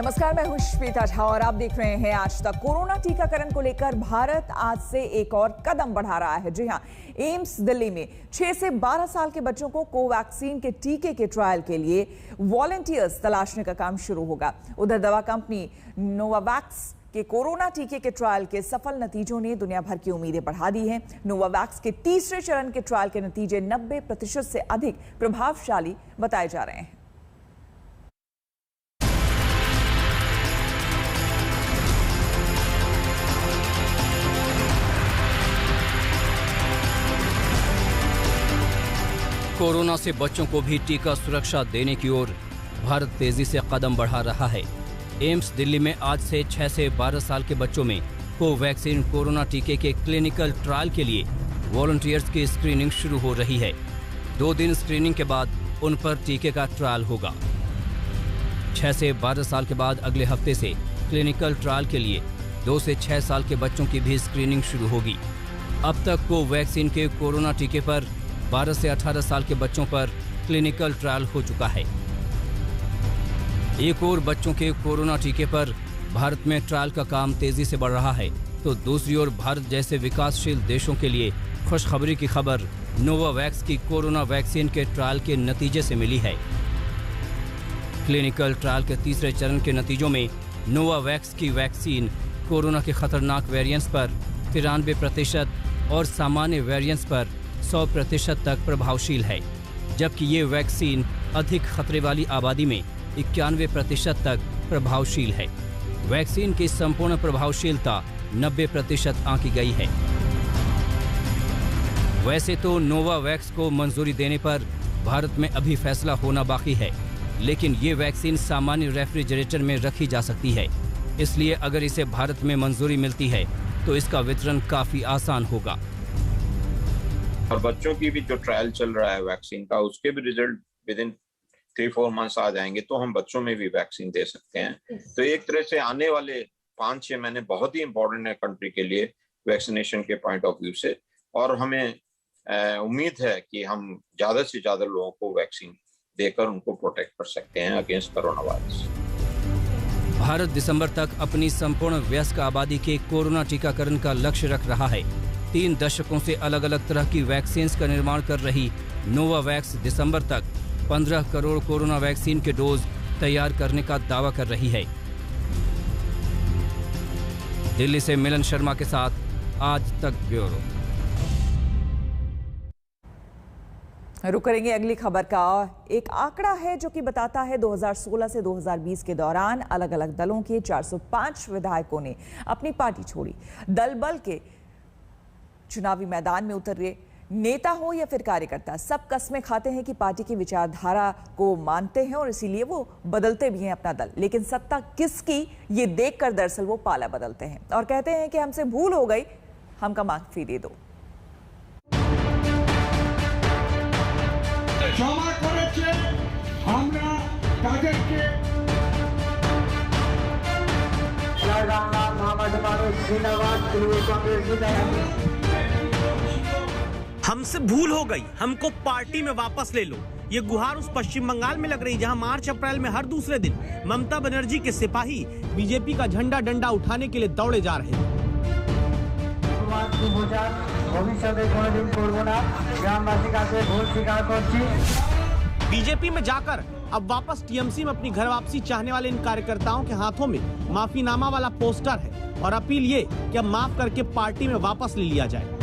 नमस्कार, मैं हूं श्वेता झा और आप देख रहे हैं आज तक। कोरोना टीकाकरण को लेकर भारत आज से एक और कदम बढ़ा रहा है। जी हां, एम्स दिल्ली में 6 से 12 साल के बच्चों को कोवैक्सीन के टीके के ट्रायल के लिए वॉलंटियर्स तलाशने का काम शुरू होगा। उधर दवा कंपनी नोवावैक्स के कोरोना टीके के ट्रायल के सफल नतीजों ने दुनिया भर की उम्मीदें बढ़ा दी हैं। नोवावैक्स के तीसरे चरण के ट्रायल के नतीजे 90% से अधिक प्रभावशाली बताए जा रहे हैं। कोरोना से बच्चों को भी टीका सुरक्षा देने की ओर भारत तेजी से कदम बढ़ा रहा है। एम्स दिल्ली में आज से 6 से 12 साल के बच्चों में कोवैक्सीन कोरोना टीके के क्लिनिकल ट्रायल के लिए वॉलंटियर्स की स्क्रीनिंग शुरू हो रही है। 2 दिन स्क्रीनिंग के बाद उन पर टीके का ट्रायल होगा। 6 से 12 साल के बाद अगले हफ्ते से क्लिनिकल ट्रायल के लिए 2 से 6 साल के बच्चों की भी स्क्रीनिंग शुरू होगी। अब तक कोवैक्सीन के कोरोना टीके पर 12 से 18 साल के बच्चों पर क्लिनिकल ट्रायल हो चुका है। एक और बच्चों के कोरोना टीके पर भारत में ट्रायल का काम तेजी से बढ़ रहा है, तो दूसरी ओर भारत जैसे विकासशील देशों के लिए खुशखबरी की खबर नोवावैक्स की कोरोना वैक्सीन के ट्रायल के नतीजे से मिली है। क्लिनिकल ट्रायल के तीसरे चरण के नतीजों में नोवावैक्स की वैक्सीन कोरोना के खतरनाक वेरिएंट्स पर 93% और सामान्य वेरिएंट्स पर 100% तक प्रभावशील है, जबकि ये वैक्सीन अधिक खतरे वाली आबादी में 91% तक प्रभावशील है। वैक्सीन की संपूर्ण प्रभावशीलता 90% आंकी गई है। वैसे तो नोवावैक्स को मंजूरी देने पर भारत में अभी फैसला होना बाकी है, लेकिन ये वैक्सीन सामान्य रेफ्रिजरेटर में रखी जा सकती है। इसलिए अगर इसे भारत में मंजूरी मिलती है तो इसका वितरण काफी आसान होगा। और बच्चों की भी जो ट्रायल चल रहा है वैक्सीन का, उसके भी रिजल्ट विद इन 3-4 मंथ्स आ जाएंगे, तो हम बच्चों में भी वैक्सीन दे सकते हैं। तो एक तरह से आने वाले 5-6 महीने बहुत ही इंपॉर्टेंट है कंट्री के लिए वैक्सीनेशन के पॉइंट ऑफ व्यू से, और हमें उम्मीद है कि हम ज्यादा से ज्यादा लोगों को वैक्सीन देकर उनको प्रोटेक्ट कर सकते हैं अगेंस्ट कोरोना वायरस। भारत दिसंबर तक अपनी संपूर्ण वयस्क आबादी के कोरोना टीकाकरण का लक्ष्य रख रहा है। 3 दशकों से अलग अलग तरह की वैक्सीन का निर्माण कर रही नोवावैक्स दिसंबर तक 15 करोड़ कोरोना वैक्सीन के डोज तैयार करने का दावा कर रही है। दिल्ली से मिलन शर्मा के साथ आज तक ब्यूरो। रुक करेंगे अगली खबर का। एक आंकड़ा है जो कि बताता है 2016 से 2020 के दौरान अलग अलग दलों के 405 विधायकों ने अपनी पार्टी छोड़ी। दल बल के चुनावी मैदान में उतरे नेता हो या फिर कार्यकर्ता, सब कस्में खाते हैं कि पार्टी की विचारधारा को मानते हैं और इसीलिए वो बदलते भी हैं अपना दल। लेकिन सत्ता किसकी, ये देखकर दरअसल वो पाला बदलते हैं और कहते हैं कि हमसे भूल हो गई, हमका माफी दे दो। हमसे भूल हो गई, हमको पार्टी में वापस ले लो। ये गुहार उस पश्चिम बंगाल में लग रही जहां मार्च अप्रैल में हर दूसरे दिन ममता बनर्जी के सिपाही बीजेपी का झंडा डंडा उठाने के लिए दौड़े जा रहे हैं। बीजेपी में जाकर अब वापस टीएमसी में अपनी घर वापसी चाहने वाले इन कार्यकर्ताओं के हाथों में माफीनामा वाला पोस्टर है और अपील ये कि अब माफ करके पार्टी में वापस ले लिया जाए।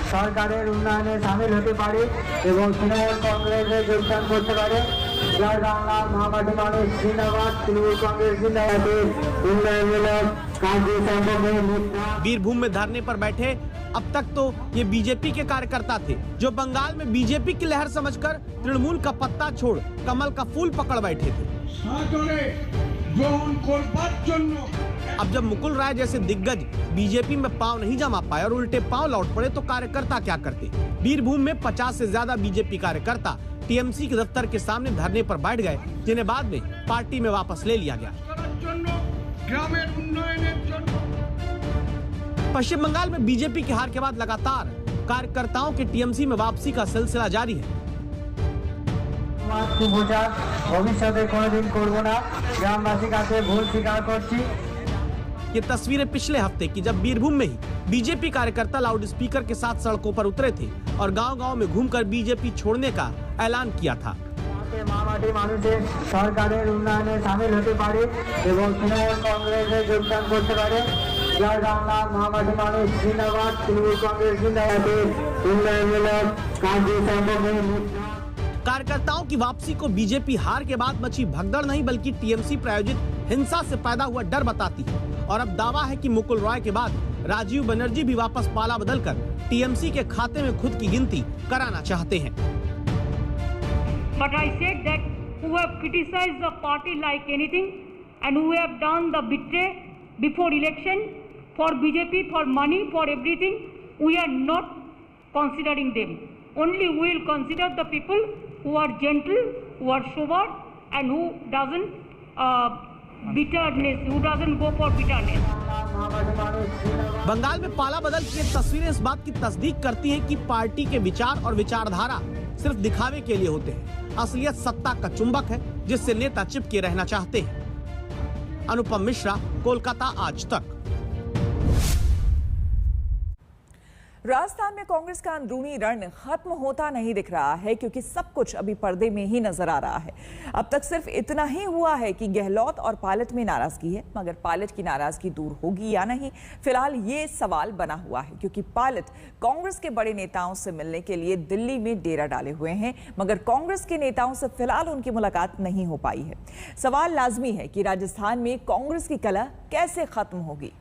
सरकारेर उन्नयने शामिल होते पारे एवं तृणमूल कांग्रेसे योगदान करते पारे। जय बांगला, महामाटी मानुष जिंदाबाद, तृणमूल कांग्रेस जिंदाबाद। उन्नयनमूलक कार्य संभव। बीरभूम में धरने पर बैठे अब तक तो ये बीजेपी के कार्यकर्ता थे जो बंगाल में बीजेपी की लहर समझकर तृणमूल का पत्ता छोड़ कमल का फूल पकड़ बैठे थे। अब जब मुकुल राय जैसे दिग्गज बीजेपी में पांव नहीं जमा पाए और उल्टे पांव लौट पड़े तो कार्यकर्ता क्या करते। बीरभूम में 50 से ज्यादा बीजेपी कार्यकर्ता टीएमसी के दफ्तर के सामने धरने पर बैठ गए, जिन्हें बाद में पार्टी में वापस ले लिया गया। पश्चिम बंगाल में बीजेपी की हार के बाद लगातार कार्यकर्ताओं के टीएमसी में वापसी का सिलसिला जारी है। আমার সুপ্রচার ভবিষ্যতে কোনোদিন করব না গ্রামবাসীর কাছে ভুল স্বীকার করছি। ये तस्वीरें पिछले हफ्ते की, जब बीरभूम में ही बीजेपी कार्यकर्ता लाउड स्पीकर के साथ सड़कों पर उतरे थे और गांव-गांव में घूमकर बीजेपी छोड़ने का ऐलान किया था। মামাটি মানুষের সরকারের উন্নয়নে সামিল হতে পারে এবং তৃণমূল কংগ্রেসে যোগদান করতে পারে। জয় বাংলা, মামাটি মানুষ জিন্দাবাদ, তৃণমূল কংগ্রেস জিন্দাবাদ। উন্নয়নমূলক কাজ সম্ভব नहीं। कार्यकर्ताओं की वापसी को बीजेपी हार के बाद मची भगदड़ नहीं बल्कि टीएमसी प्रायोजित हिंसा से पैदा हुआ डर बताती है और अब दावा है कि मुकुल रॉय के बाद राजीव बनर्जी भी वापस पाला बदलकर टीएमसी के खाते में खुद की गिनती कराना चाहते हैं। But I said that who have criticized the party like anything and who have done the betray before election for BJP, for money, for everything, we are not considering them. Only we will consider the people who are gentle, who are sober, and who doesn't bitterness, who doesn't go for bitterness. Bengal में पाला बदल की तस्वीरें इस बात की तस्दीक करती हैं कि पार्टी के विचार और विचारधारा सिर्फ दिखावे के लिए होते हैं। असलियत सत्ता का चुंबक है जिससे नेता चिपके रहना चाहते हैं। अनुपम मिश्रा, कोलकाता आज तक। राजस्थान में कांग्रेस का अंदरूनी रण खत्म होता नहीं दिख रहा है क्योंकि सब कुछ अभी पर्दे में ही नजर आ रहा है। अब तक सिर्फ इतना ही हुआ है कि गहलोत और पायलट में नाराजगी है, मगर पायलट की नाराजगी दूर होगी या नहीं, फिलहाल ये सवाल बना हुआ है क्योंकि पायलट कांग्रेस के बड़े नेताओं से मिलने के लिए दिल्ली में डेरा डाले हुए हैं, मगर कांग्रेस के नेताओं से फिलहाल उनकी मुलाकात नहीं हो पाई है। सवाल लाजमी है कि राजस्थान में कांग्रेस की कलह कैसे खत्म होगी।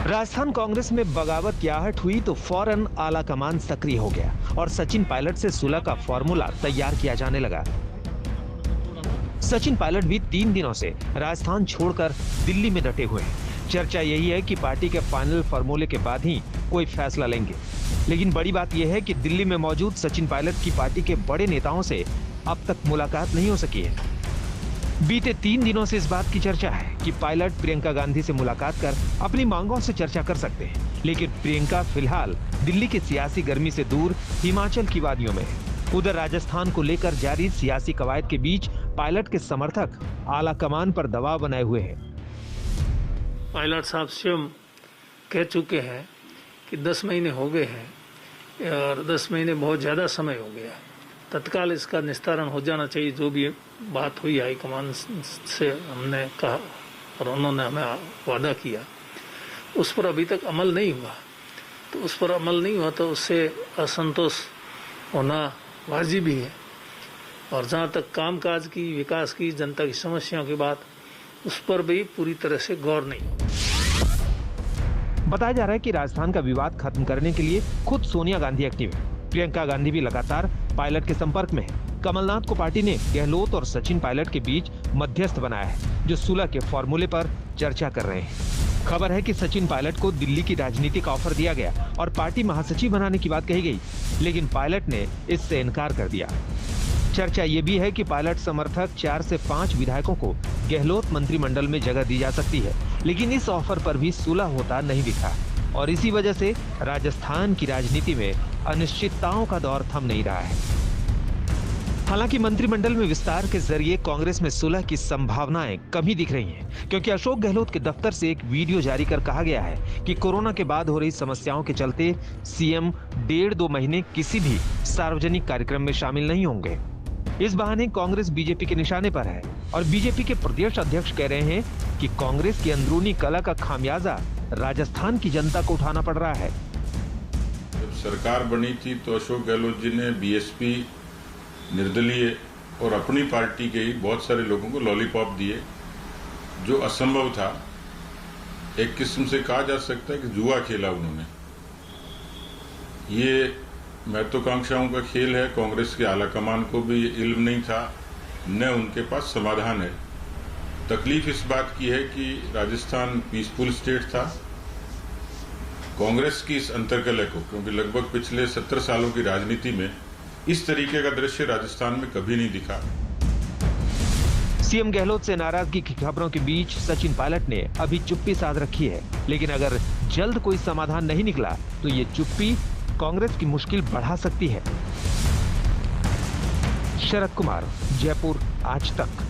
राजस्थान कांग्रेस में बगावत की आहट हुई तो फौरन आला कमान सक्रिय हो गया और सचिन पायलट से सुलह का फॉर्मूला तैयार किया जाने लगा। सचिन पायलट भी 3 दिनों से राजस्थान छोड़कर दिल्ली में डटे हुए हैं। चर्चा यही है कि पार्टी के फाइनल फॉर्मूले के बाद ही कोई फैसला लेंगे, लेकिन बड़ी बात यह है कि दिल्ली में मौजूद सचिन पायलट की पार्टी के बड़े नेताओं से अब तक मुलाकात नहीं हो सकी है। बीते 3 दिनों से इस बात की चर्चा है कि पायलट प्रियंका गांधी से मुलाकात कर अपनी मांगों से चर्चा कर सकते हैं, लेकिन प्रियंका फिलहाल दिल्ली की सियासी गर्मी से दूर हिमाचल की वादियों में है। उधर राजस्थान को लेकर जारी सियासी कवायद के बीच पायलट के समर्थक आला कमान पर दबाव बनाए हुए हैं। पायलट साहब स्वयं कह चुके हैं कि 10 महीने हो गए हैं और 10 महीने बहुत ज्यादा समय हो गया, तत्काल इसका निस्तारण हो जाना चाहिए। जो भी बात हुई हाईकमान से हमने कहा और उन्होंने हमें वादा किया, उस पर अभी तक अमल नहीं हुआ। तो उस पर अमल नहीं हुआ तो उससे असंतोष होना वाजिब भी है। और जहाँ तक कामकाज की, विकास की, जनता की समस्याओं की बात, उस पर भी पूरी तरह से गौर नहीं हुआ। बताया जा रहा है कि राजस्थान का विवाद खत्म करने के लिए खुद सोनिया गांधी एक्टिव है। प्रियंका गांधी भी लगातार पायलट के संपर्क में है। कमलनाथ को पार्टी ने गहलोत और सचिन पायलट के बीच मध्यस्थ बनाया है, जो सुलह के फॉर्मूले पर चर्चा कर रहे हैं। खबर है कि सचिन पायलट को दिल्ली की राजनीति का ऑफर दिया गया और पार्टी महासचिव बनाने की बात कही गई, लेकिन पायलट ने इससे इनकार कर दिया। चर्चा ये भी है कि पायलट समर्थक 4 से 5 विधायकों को गहलोत मंत्रिमंडल में जगह दी जा सकती है, लेकिन इस ऑफर पर भी सुलह होता नहीं दिखा और इसी वजह से राजस्थान की राजनीति में अनिश्चितताओं का दौर थम नहीं रहा है। हालांकि मंत्रिमंडल में विस्तार के जरिए कांग्रेस में सुलह की संभावनाएं कम ही दिख रही हैं, क्योंकि अशोक गहलोत के दफ्तर से एक वीडियो जारी कर कहा गया है कि कोरोना के बाद हो रही समस्याओं के चलते सीएम 1.5-2 महीने किसी भी सार्वजनिक कार्यक्रम में शामिल नहीं होंगे। इस बहाने कांग्रेस बीजेपी के निशाने पर है और बीजेपी के प्रदेश अध्यक्ष कह रहे हैं कि कांग्रेस की अंदरूनी कलह का खामियाजा राजस्थान की जनता को उठाना पड़ रहा है। जब सरकार बनी थी तो अशोक गहलोत जी ने बीएसपी, निर्दलीय और अपनी पार्टी के ही बहुत सारे लोगों को लॉलीपॉप दिए, जो असंभव था। एक किस्म से कहा जा सकता है कि जुआ खेला उन्होंने। ये महत्वाकांक्षाओं का खेल है। कांग्रेस के आलाकमान को भी ये इल्म नहीं था, न उनके पास समाधान है। तकलीफ इस बात की है कि राजस्थान पीसफुल स्टेट था। कांग्रेस की इस अंतर्कलह को, क्योंकि लगभग पिछले 70 सालों की राजनीति में इस तरीके का दृश्य राजस्थान में कभी नहीं दिखा। सीएम गहलोत से नाराजगी की खबरों के बीच सचिन पायलट ने अभी चुप्पी साध रखी है, लेकिन अगर जल्द कोई समाधान नहीं निकला तो ये चुप्पी कांग्रेस की मुश्किल बढ़ा सकती है। शरद कुमार, जयपुर, आज तक।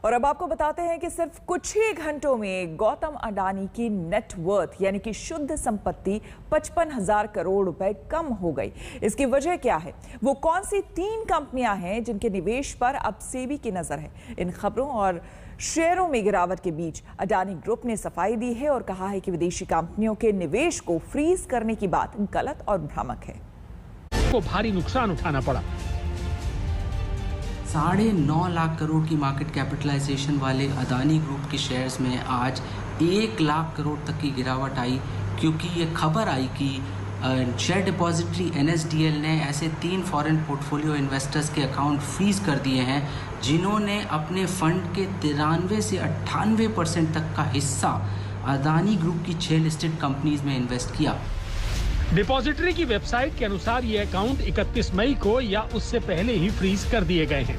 और अब आपको बताते हैं कि सिर्फ कुछ ही घंटों में गौतम अडानी की नेटवर्थ यानी कि शुद्ध संपत्ति 55,000 करोड़ रुपए कम हो गई। इसकी वजह क्या है? वो कौन सी 3 कंपनियां हैं जिनके निवेश पर अब सेबी की नजर है? इन खबरों और शेयरों में गिरावट के बीच अडानी ग्रुप ने सफाई दी है और कहा है कि विदेशी कंपनियों के निवेश को फ्रीज करने की बात गलत और भ्रामक है। को भारी नुकसान उठाना पड़ा। 9.5 लाख करोड़ की मार्केट कैपिटलाइजेशन वाले अडानी ग्रुप के शेयर्स में आज 1 लाख करोड़ तक की गिरावट आई, क्योंकि ये खबर आई कि शेयर डिपॉजिटरी NSDL ने ऐसे 3 फॉरेन पोर्टफोलियो इन्वेस्टर्स के अकाउंट फ्रीज कर दिए हैं जिन्होंने अपने फंड के 93 से 98% तक का हिस्सा अडानी ग्रुप की 6 लिस्टेड कंपनीज में इन्वेस्ट किया। डिपॉजिटरी की वेबसाइट के अनुसार ये अकाउंट 31 मई को या उससे पहले ही फ्रीज कर दिए गए हैं।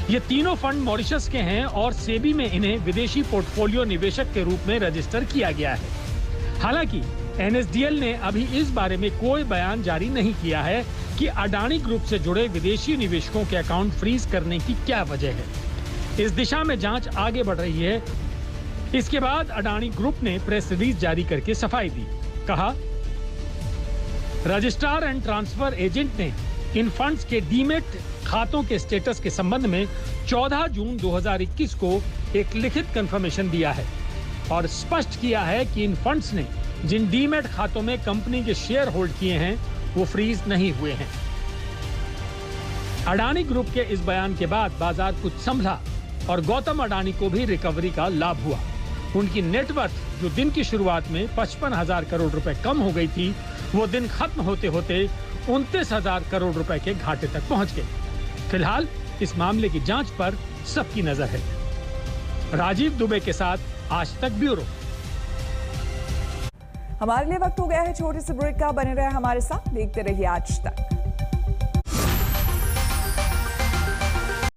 ये तीनों फंड मॉरिशस के हैं और सेबी में इन्हें विदेशी पोर्टफोलियो निवेशक के रूप में रजिस्टर किया गया है। हालांकि NSDL ने अभी इस बारे में कोई बयान जारी नहीं किया है कि अडानी ग्रुप से जुड़े विदेशी निवेशकों के अकाउंट फ्रीज करने की क्या वजह है। इस दिशा में जांच आगे बढ़ रही है। इसके बाद अडानी ग्रुप ने प्रेस रिलीज जारी करके सफाई दी। कहा, रजिस्ट्रार एंड ट्रांसफर एजेंट ने इन फंड्स के डीमेट खातों के स्टेटस के संबंध में 14 जून 2021 को एक लिखित कंफर्मेशन दिया है और स्पष्ट किया है कि इन फंड्स ने जिन डीमेट खातों में कंपनी के शेयर होल्ड किए हैं वो फ्रीज नहीं हुए हैं। अडानी ग्रुप के इस बयान के बाद बाजार कुछ संभला और गौतम अडानी को भी रिकवरी का लाभ हुआ। उनकी नेटवर्थ जो दिन की शुरुआत में 55,000 करोड़ रुपए कम हो गई थी, वो दिन खत्म होते होते 29,000 करोड़ रुपए के घाटे तक पहुंच गए। फिलहाल इस मामले की जांच पर सबकी नजर है। राजीव दुबे के साथ आज तक ब्यूरो। हमारे लिए वक्त हो गया है छोटे से ब्रेक का। बने रहे हमारे साथ, देखते रहिए आज तक।